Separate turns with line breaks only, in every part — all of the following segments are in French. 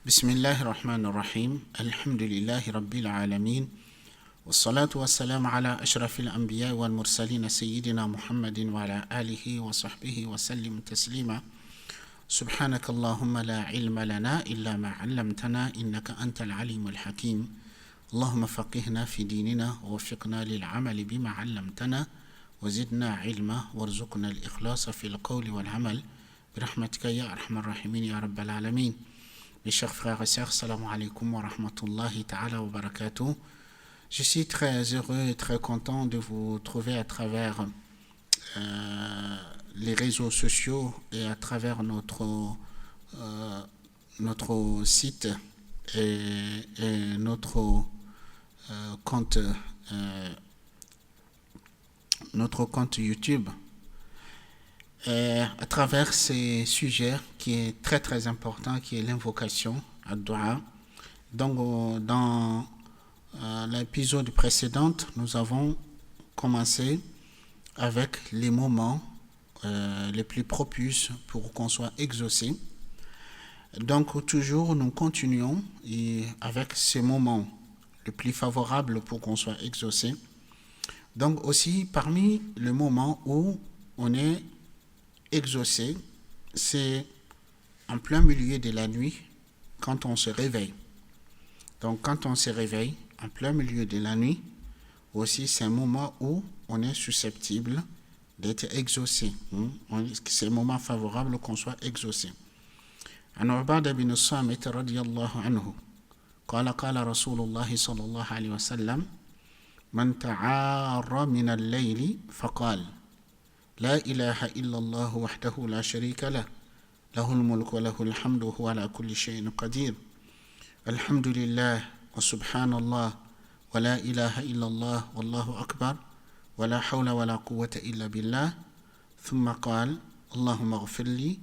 بسم الله الرحمن الرحيم الحمد لله رب العالمين والصلاة والسلام على أشرف الأنبياء والمرسلين سيدنا محمد وعلى آله وصحبه وسلم تسليما سبحانك اللهم لا علم لنا إلا ما علمتنا إنك أنت العليم الحكيم اللهم فقهنا في ديننا ووفقنا للعمل بما علمتنا وزدنا علما وارزقنا الإخلاص في القول والعمل برحمتك يا أرحم الراحمين يا رب العالمين. Mes chers frères et sœurs, salam alaikum wa rahmatullahi ta'ala wa barakatuh. Je suis très heureux et très content de vous trouver à travers les réseaux sociaux et à travers notre site et notre compte YouTube. À travers ces sujets qui est très très important, qui est l'invocation à Dua. Donc dans l'épisode précédent, nous avons commencé avec les moments les plus propices pour qu'on soit exaucé. Donc toujours nous continuons avec ces moments les plus favorables pour qu'on soit exaucé. Donc aussi parmi les moments où on est exaucé, c'est en plein milieu de la nuit quand on se réveille. Donc quand on se réveille en plein milieu de la nuit, aussi c'est un moment où on est susceptible d'être exaucé. C'est un moment favorable qu'on soit exaucé. عن عبادة بن الصامت رضي الله عنه قال رسول الله صلى الله عليه وسلم من تعار من الليل فقال لا إله إلا الله وحده لا شريك له له الملك وله الحمد وهو على كل شيء قدير الحمد لله وسبحان الله ولا إله إلا الله والله أكبر ولا حول ولا قوة إلا بالله ثم قال اللهم اغفر لي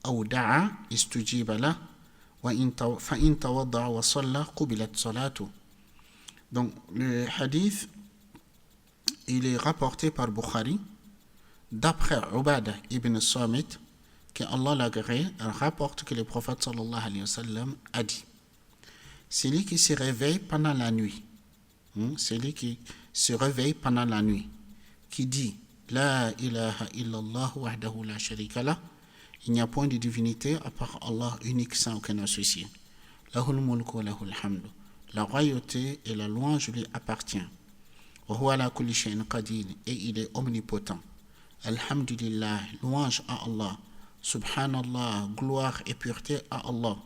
أو دعا استجيب له فإن توضع وصلى قبلت صلاته. Donc le hadith il est rapporté par Bukhari d'après Ubadah ibn Samit, que Allah l'agréé, rapporte que le prophète sallallahu alayhi wa sallam a dit: celui qui se réveille pendant la nuit, celui qui se réveille pendant la nuit, qui dit La ilaha illallah wahdahu la sharika lah, il n'y a point de divinité à part Allah unique sans aucun associé. Lahul mulku wa lahul hamdu, la royauté et la louange lui appartient. Wa huwa ala kulli shay'in qadir, et il est omnipotent. Alhamdulillah, louange à Allah. Subhanallah, gloire et pureté à Allah.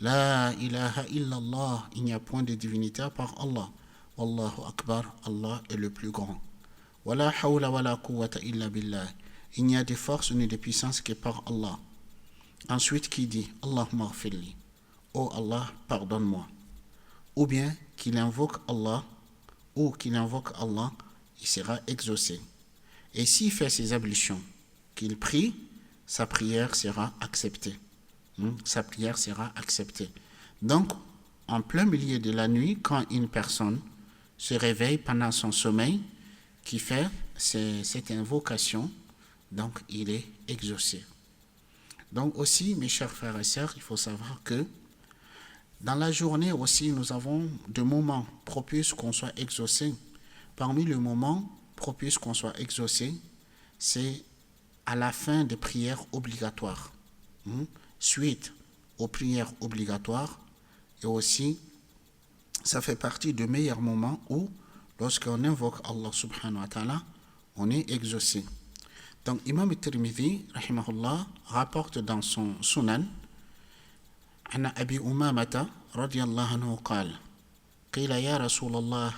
La ilaha illallah, il n'y a point de divinité à part Allah. Wallahu akbar, Allah est le plus grand. Wala hawla wala quwwata illa billah, il n'y a de force ni de puissance que par Allah. Ensuite, qui dit Allahumma ghfirli, oh Allah, pardonne-moi. Ou bien qu'il invoque Allah, il sera exaucé. Et s'il fait ses ablutions, qu'il prie, sa prière sera acceptée. Sa prière sera acceptée. Donc, en plein milieu de la nuit, quand une personne se réveille pendant son sommeil, qui fait cette invocation, donc il est exaucé. Donc aussi, mes chers frères et sœurs, il faut savoir que dans la journée aussi, nous avons des moments propices qu'on soit exaucé. Parmi les moments propice qu'on soit exaucé, c'est à la fin des prières obligatoires, suite aux prières obligatoires, et aussi ça fait partie des meilleurs moments où lorsqu'on invoque Allah subhanahu wa ta'ala, on est exaucé. Donc Imam al-Tirmidhi rahimahullah rapporte dans son Sunan عن أبي أمامة رضي الله عنه قال قيل يا رسول الله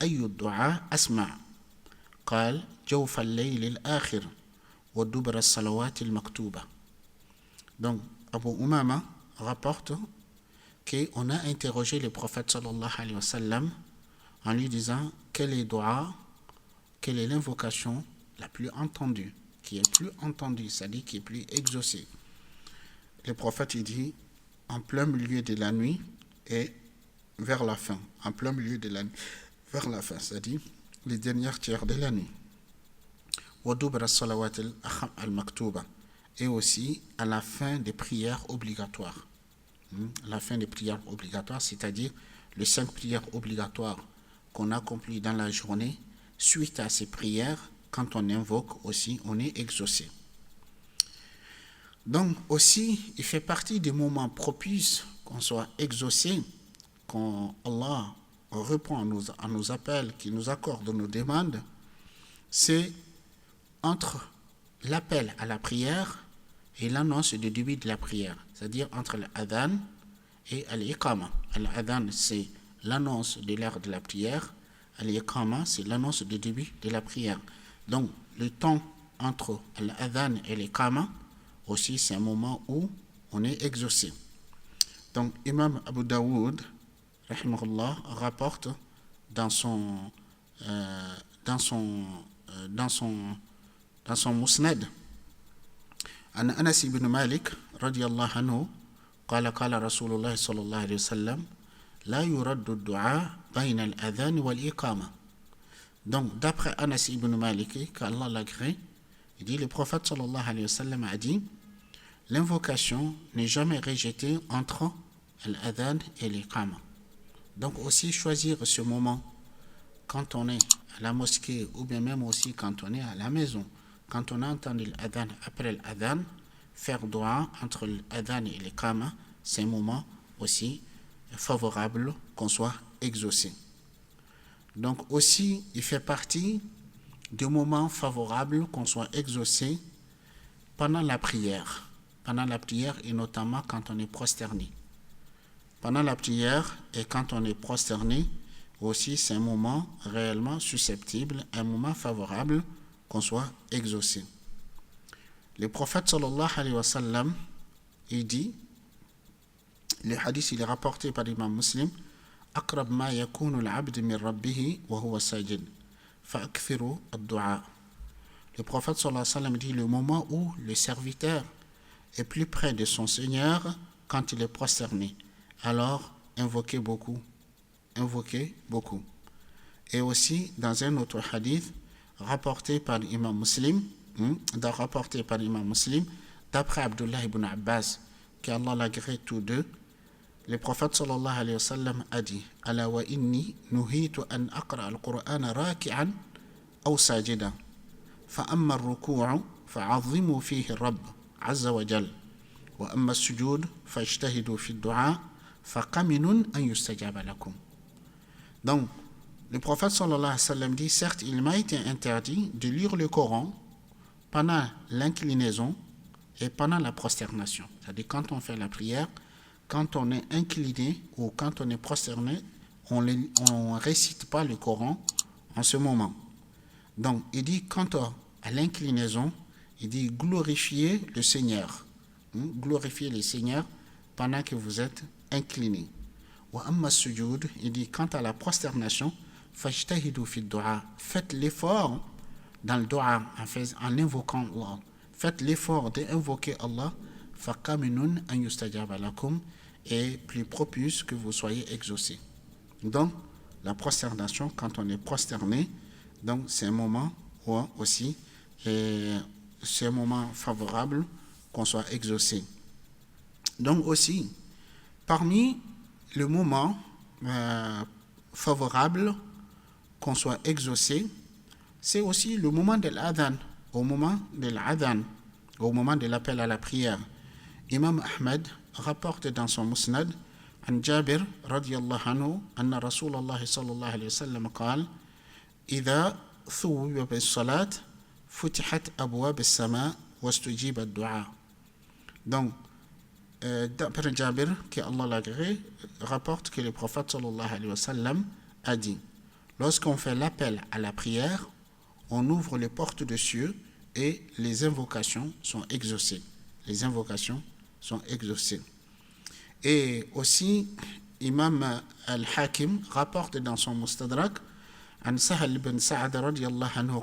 أي الدعاء أسمع قال جوف الليل الآخر ودبر الصلوات المكتوبة. Donc Abu Umama rapporte qu'on a interrogé le prophète sallallahu alayhi wa sallam en lui disant quelle est l'invocation la plus entendue, qui est plus entendue, c'est-à-dire qui est plus exaucée. Le prophète il dit en plein milieu de la nuit et vers la fin, en plein milieu de la nuit vers la fin, c'est-à-dire les dernières tiers de la nuit. Et aussi à la fin des prières obligatoires. la fin des prières obligatoires, c'est-à-dire les 5 prières obligatoires qu'on accomplit dans la journée. Suite à ces prières, quand on invoque aussi, on est exaucé. Donc aussi, il fait partie des moments propices qu'on soit exaucé, quand Allah répond à nos appels, qu'il nous accorde nos demandes, c'est entre l'appel à la prière et l'annonce du début de la prière, c'est-à-dire entre l'adhan et al-iqama. Al-adhan, c'est l'annonce de l'heure de la prière, al-iqama, c'est l'annonce du début de la prière. Donc, le temps entre l'adhan et l'iqama, aussi, c'est un moment où on est exaucé. Donc, Imam Abu Daoud, rahimahullah, rapporte dans son musnad عن أنس بن مالك رضي الله عنه قال رسول الله صلى الله عليه وسلم لا يرد الدعاء بين الأذان والإقامة. Donc d'après Anas ibn Malik, qu'Allah l'agrée, il dit, le prophète sallallahu alayhi wa sallam a dit, l'invocation n'est jamais rejetée entre l'adhan et l'iqama. Donc aussi choisir ce moment quand on est à la mosquée ou bien même aussi quand on est à la maison. Quand on a entendu l'adhan, après l'adhan, faire dua entre l'adhan et l'iqama, c'est un moment aussi favorable qu'on soit exaucé. Donc aussi, il fait partie des moments favorables qu'on soit exaucé pendant la prière. Pendant la prière et notamment quand on est prosterné. Pendant la prière et quand on est prosterné, aussi c'est un moment réellement susceptible, un moment favorable qu'on soit exaucé. Le prophète sallallahu alayhi wa sallam, il dit, le hadith il est rapporté par l'imam Muslim, أقرب ما يكون العبد من ربه وهو ساجد فأكثروا الدعاء. Le prophète sallallahu alayhi wa sallam dit, le moment où le serviteur est plus près de son Seigneur quand il est prosterné, alors invoquez beaucoup. Et aussi dans un autre hadith rapporté par l'imam Muslim, d'après Abdullah ibn Abbas, qu'Allah l'agrée tous deux, le prophète sallallahu alayhi wa sallam a dit, ala wa inni nuhitu an aqra al-Qur'ana raki'an aw sajidan fa amma ar-ruku'u fa'azzimu fihi rabb azza wa jal wa amma as-sujud fajtahidu fi ad-du'a fa qaminun an yustajaba lakum. Donc le prophète sallallahu alayhi wa sallam dit, certes il m'a été interdit de lire le Coran pendant l'inclinaison et pendant la prosternation. C'est-à-dire quand on fait la prière, quand on est incliné ou quand on est prosterné, on ne récite pas le Coran en ce moment. Donc il dit, quant à l'inclinaison, il dit glorifiez le Seigneur. Glorifiez le Seigneur pendant que vous êtes incliné. Wa amma sujud, il dit, quant à la prosternation, fajtahidu fi du'a, faites l'effort dans le dua en invoquant Allah. Faites l'effort d'invoquer Allah, faqaminun an yustajaba lakum, et plus propice que vous soyez exaucé. Donc la prosternation, quand on est prosterné, donc c'est un moment où aussi c'est un moment favorable qu'on soit exaucé. Donc aussi parmi le moment favorable qu'on soit exaucé, c'est aussi le moment de l'adhan, au moment de l'appel à la prière. Imam Ahmed rapporte dans son musnad عن جابر رضي الله عنه أن رسول الله صلى الله عليه وسلم قال إذا ثوب بالصلاة فتحت أبواب السماء واستجيب الدعاء. Donc d'après Jabir, que Allah l'agrée, rapporte que le prophète sallallahu alayhi wa sallam a dit, lorsqu'on fait l'appel à la prière, on ouvre les portes des cieux et les invocations sont exaucées. Et aussi, Imam al-Hakim rapporte dans son Mustadrak عن سهل بن سعد رضي الله عنه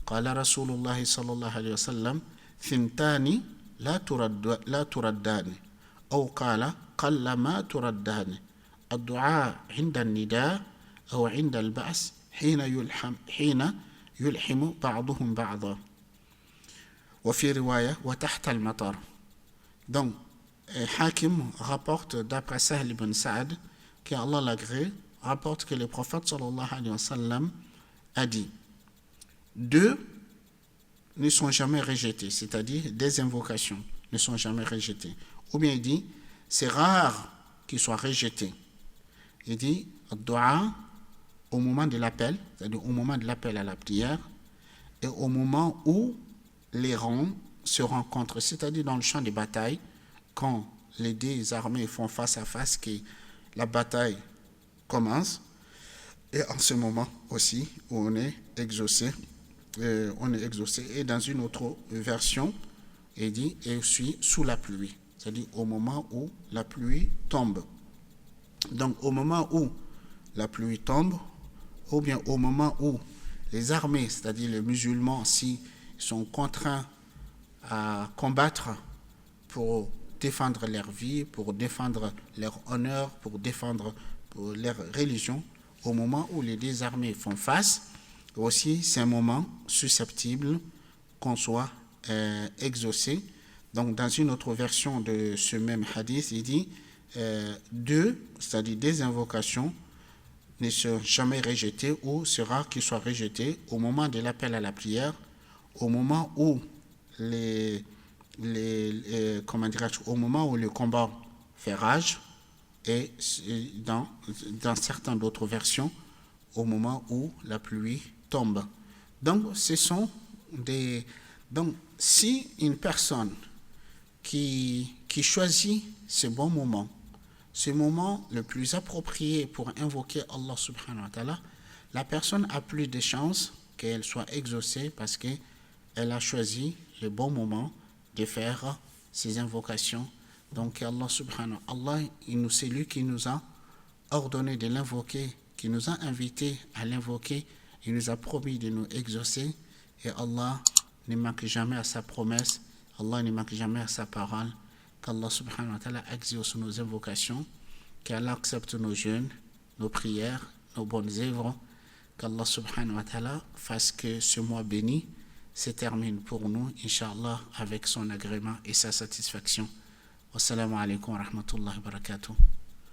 قال رسول الله صلى الله عليه وسلم ثنتان لا تردان أو قال قل ما تردان الدعاء عند النداء أو عند البعث حين يلحم بعضهم بعضا وفي رواية وتحت المطر. Donc Hakim rapporte d'après Sahl ibn Sa'ad, que Allah l'agrée, rapporte que le prophète sallallahu alayhi wa sallam a dit: deux ne sont jamais rejetés, c'est-à-dire des invocations ne sont jamais rejetées. Ou bien il dit, c'est rare qu'ils soient rejetés. Il dit, dua au moment de l'appel, c'est-à-dire au moment de l'appel à la prière, et au moment où les rangs se rencontrent, c'est-à-dire dans le champ de bataille, quand les deux armées font face à face, que la bataille commence, et en ce moment aussi où on est exaucé. Et dans une autre version, il dit, et aussi sous la pluie, c'est-à-dire au moment où la pluie tombe. Donc au moment où la pluie tombe, ou bien au moment où les armées, c'est-à-dire les musulmans, s'ils sont contraints à combattre pour défendre leur vie, pour défendre leur honneur, pour défendre leur religion, au moment où les deux armées font face, aussi c'est un moment susceptible qu'on soit exaucé. Donc dans une autre version de ce même hadith, il dit deux, c'est-à-dire des invocations ne sont jamais rejetées ou sera qu'ils soient rejetés au moment de l'appel à la prière, au moment où au moment où le combat fait rage, et dans certaines d'autres versions, au moment où la pluie tombe. Donc, ce sont des... Donc, si une personne qui choisit ce bon moment, ce moment le plus approprié pour invoquer Allah subhanahu wa ta'ala, la personne a plus de chances qu'elle soit exaucée parce qu'elle a choisi le bon moment de faire ses invocations. Donc Allah subhanahu wa ta'ala, c'est lui qui nous a ordonné de l'invoquer, qui nous a invités à l'invoquer, il nous a promis de nous exaucer, et Allah ne manque jamais à sa promesse, Allah ne manque jamais à sa parole, qu'Allah subhanahu wa ta'ala exauce nos invocations, qu'Allah accepte nos jeûnes, nos prières, nos bonnes œuvres, qu'Allah subhanahu wa ta'ala fasse que ce mois béni se termine pour nous, Inch'Allah, avec son agrément et sa satisfaction. Wassalamu alaikum wa rahmatullahi wa barakatuh.